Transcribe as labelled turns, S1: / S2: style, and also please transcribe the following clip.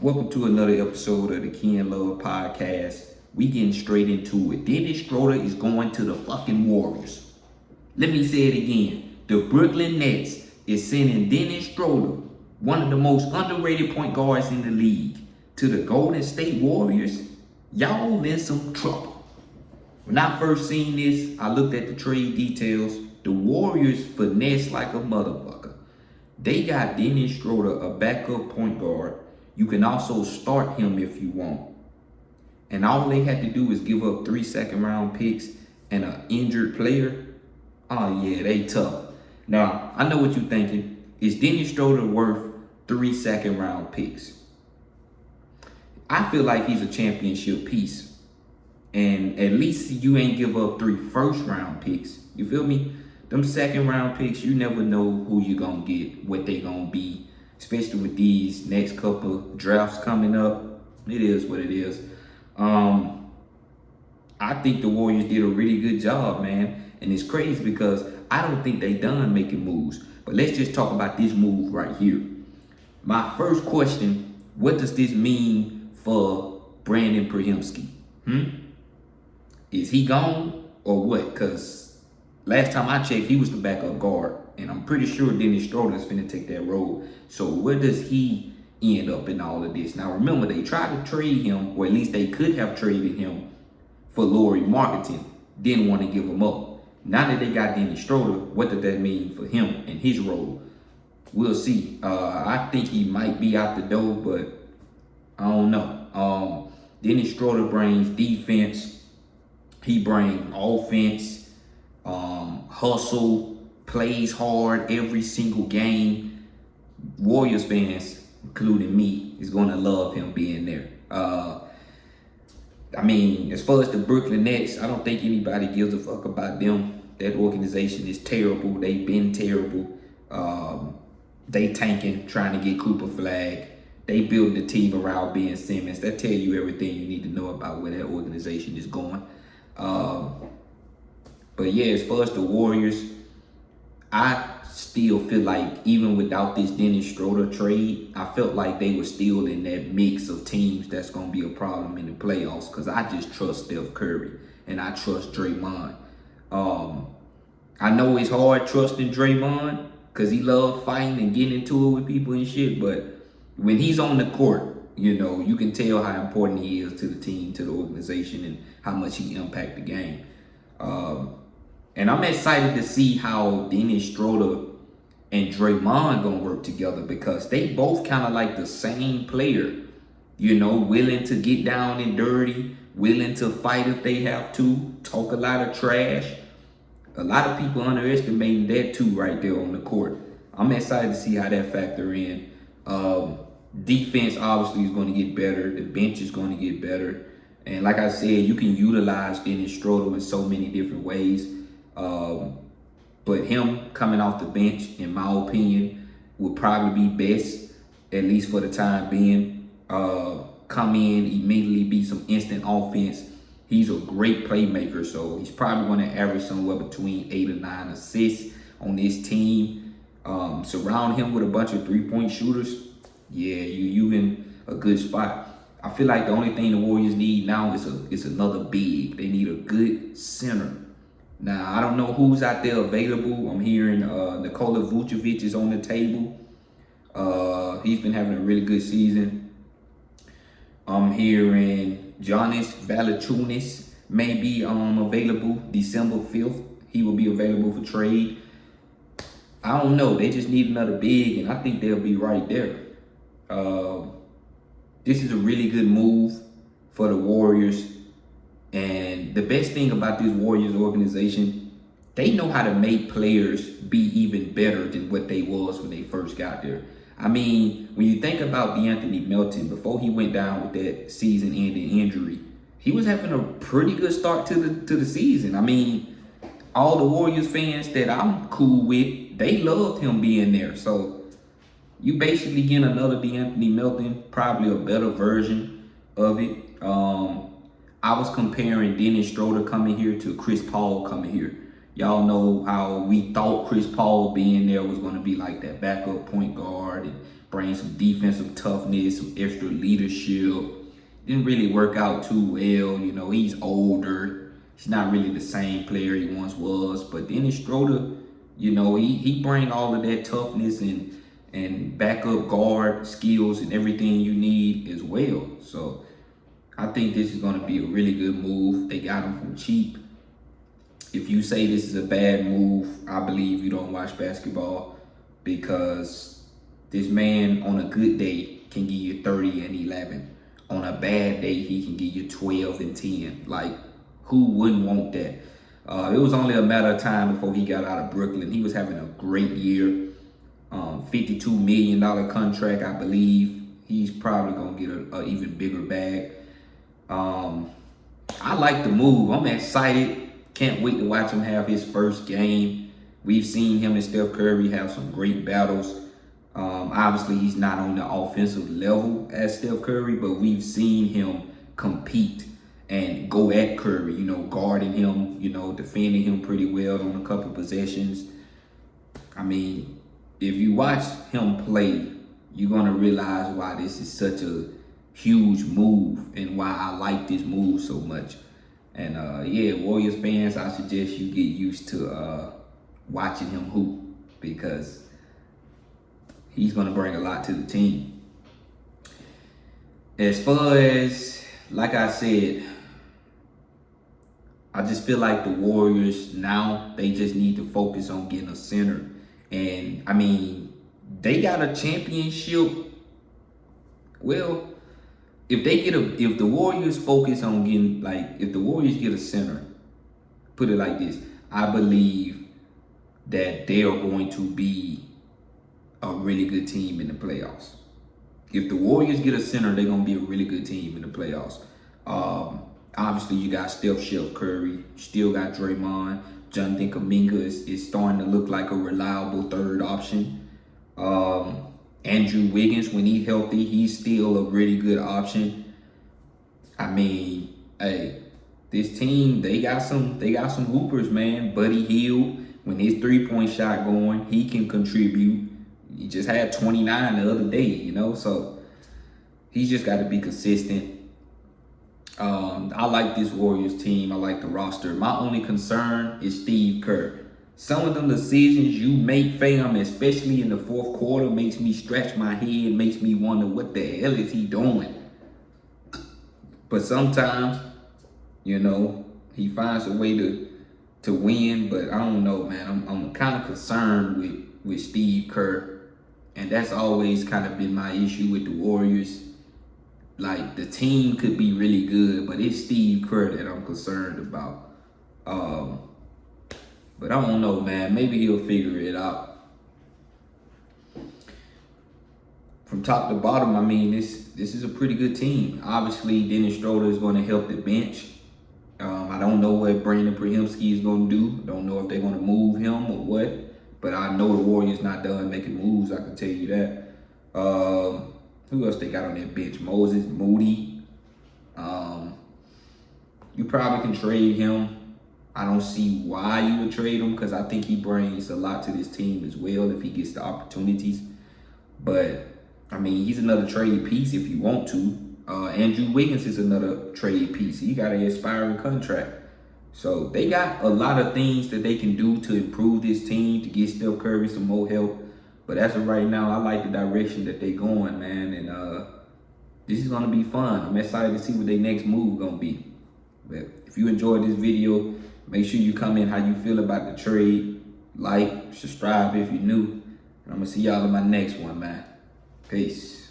S1: Welcome to another episode of the Ken Love Podcast. We getting straight into it. Dennis Schroder is going to the fucking Warriors. Let me say it again. The Brooklyn Nets is sending Dennis Schroder, one of the most underrated point guards in the league, to the Golden State Warriors. Y'all in some trouble. When I first seen this, I looked at the trade details. The Warriors finesse like a motherfucker. They got Dennis Schroder, a backup point guard. You can also start him if you want. And all they had to do is give up 3 second-round picks and an injured player. Oh, yeah, they tough. Now, I know what you're thinking. Is Dennis Schroder worth 3 second-round picks? I feel like he's a championship piece. And at least you ain't give up 3 first-round picks. You feel me? Them second-round picks, you never know who you're going to get, what they going to be. Especially with these next couple drafts coming up. It is what it is. I think the Warriors did a really good job, man. And it's crazy because I don't think they done making moves. But let's just talk about this move right here. My first question, what does this mean for Brandon Prihemsky? Is he gone or what? Because last time I checked, he was the backup guard. And I'm pretty sure Dennis Schroder is finna take that role. So where does he end up in all of this? Now remember, they tried to trade him, or at least they could have traded him for Lauri Markkanen. Didn't want to give him up. Now that they got Dennis Schroder, what does that mean for him and his role? We'll see. I think he might be out the door, but I don't know. Dennis Schroder brings defense. He brings offense, hustle, plays hard every single game. Warriors fans, including me, is going to love him being there. I mean, as far as the Brooklyn Nets, I don't think anybody gives a fuck about them. That organization is terrible. They've been terrible. They tanking, trying to get Cooper Flag. They build the team around Ben Simmons. That tell you everything you need to know about where that organization is going. But yeah, as far as the Warriors, I still feel like even without this Dennis Schroder trade, I felt like they were still in that mix of teams that's going to be a problem in the playoffs because I just trust Steph Curry and I trust Draymond. I know it's hard trusting Draymond because he loves fighting and getting into it with people and shit, but when he's on the court, you know, you can tell how important he is to the team, to the organization, and how much he impacts the game. And I'm excited to see how Dennis Schroder and Draymond gonna work together because they both kind of like the same player, you know, willing to get down and dirty, willing to fight if they have to, talk a lot of trash. A lot of people underestimating that too right there on the court. I'm excited to see how that factor in. Defense obviously is going to get better. The bench is going to get better. And like I said, you can utilize Dennis Schroder in so many different ways. But him coming off the bench, in my opinion, would probably be best, at least for the time being. Come in, immediately be some instant offense. He's a great playmaker, so he's probably going to average somewhere between 8 or 9 assists on this team. Surround him with a bunch of three-point shooters. Yeah, you in a good spot. I feel like the only thing the Warriors need now is another big. They need a good center. Now, I don't know who's out there available. I'm hearing Nikola Vucevic is on the table. He's been having a really good season. I'm hearing Giannis Valanciunas may be available December 5th. He will be available for trade. I don't know. They just need another big, and I think they'll be right there. This is a really good move for the Warriors. And the best thing about this Warriors organization, they know how to make players be even better than what they was when they first got there. I mean, when you think about DeAnthony Melton, before he went down with that season-ending injury, he was having a pretty good start to the season. I mean, all the Warriors fans that I'm cool with, they loved him being there. So you basically get another DeAnthony Melton, probably a better version of it. I was comparing Dennis Schroder coming here to Chris Paul coming here. Y'all know how we thought Chris Paul being there was going to be like that backup point guard and bring some defensive toughness, some extra leadership. Didn't really work out too well. You know, he's older. He's not really the same player he once was. But Dennis Schroder, you know, he bring all of that toughness and backup guard skills and everything you need as well. So I think this is going to be a really good move. They got him from cheap. If you say this is a bad move, I believe you don't watch basketball, because this man on a good day can give you 30 and 11. On a bad day, he can give you 12 and 10. Like, who wouldn't want that? It was only a matter of time before he got out of Brooklyn. He was having a great year. $52 million contract, I believe. He's probably going to get an even bigger bag. I like the move. I'm excited. Can't wait to watch him have his first game. We've seen him and Steph Curry have some great battles. Obviously, he's not on the offensive level as Steph Curry, but we've seen him compete and go at Curry, you know, guarding him, you know, defending him pretty well on a couple possessions. I mean, if you watch him play, you're going to realize why this is such a huge move and why I like this move so much. And yeah, Warriors fans, I suggest you get used to watching him hoop, because he's going to bring a lot to the team. As far as, like I said, I just feel like the Warriors now, they just need to focus on getting a center. And, I mean, they got a championship. Well, if the Warriors focus on getting, like, if the Warriors get a center, put it like this, I believe that they are going to be a really good team in the playoffs. If the Warriors get a center, they're going to be a really good team in the playoffs. Obviously, you got Steph Curry, still got Draymond. Jonathan Kuminga is starting to look like a reliable third option. Andrew Wiggins, when he's healthy, he's still a really good option. I mean, hey, this team, they got some hoopers, man. Buddy Hield, when his three-point shot going, he can contribute. He just had 29 the other day, you know, so he's just got to be consistent. I like this Warriors team. I like the roster. My only concern is Steve Kerr. Some of them decisions you make, fam, especially in the fourth quarter, makes me scratch my head, makes me wonder what the hell is he doing. But sometimes, you know, he finds a way to win. But I don't know, man. I'm kind of concerned with Steve Kerr. And that's always kind of been my issue with the Warriors. Like, the team could be really good, but it's Steve Kerr that I'm concerned about. But I don't know, man. Maybe he'll figure it out. From top to bottom, I mean, this is a pretty good team. Obviously, Dennis Schroder is going to help the bench. I don't know what Brandon Prihimsky is going to do. Don't know if they're going to move him or what. But I know the Warriors not done making moves, I can tell you that. Who else they got on their bench? Moses Moody. You probably can trade him. I don't see why you would trade him, because I think he brings a lot to this team as well if he gets the opportunities. But, I mean, he's another trade piece if you want to. Andrew Wiggins is another trade piece. He got an expiring contract. So they got a lot of things that they can do to improve this team, to get Steph Curry some more help. But as of right now, I like the direction that they're going, man. And this is going to be fun. I'm excited to see what their next move is going to be. But if you enjoyed this video, make sure you comment how you feel about the trade. Like, subscribe if you're new. And I'm going to see y'all in my next one, man. Peace.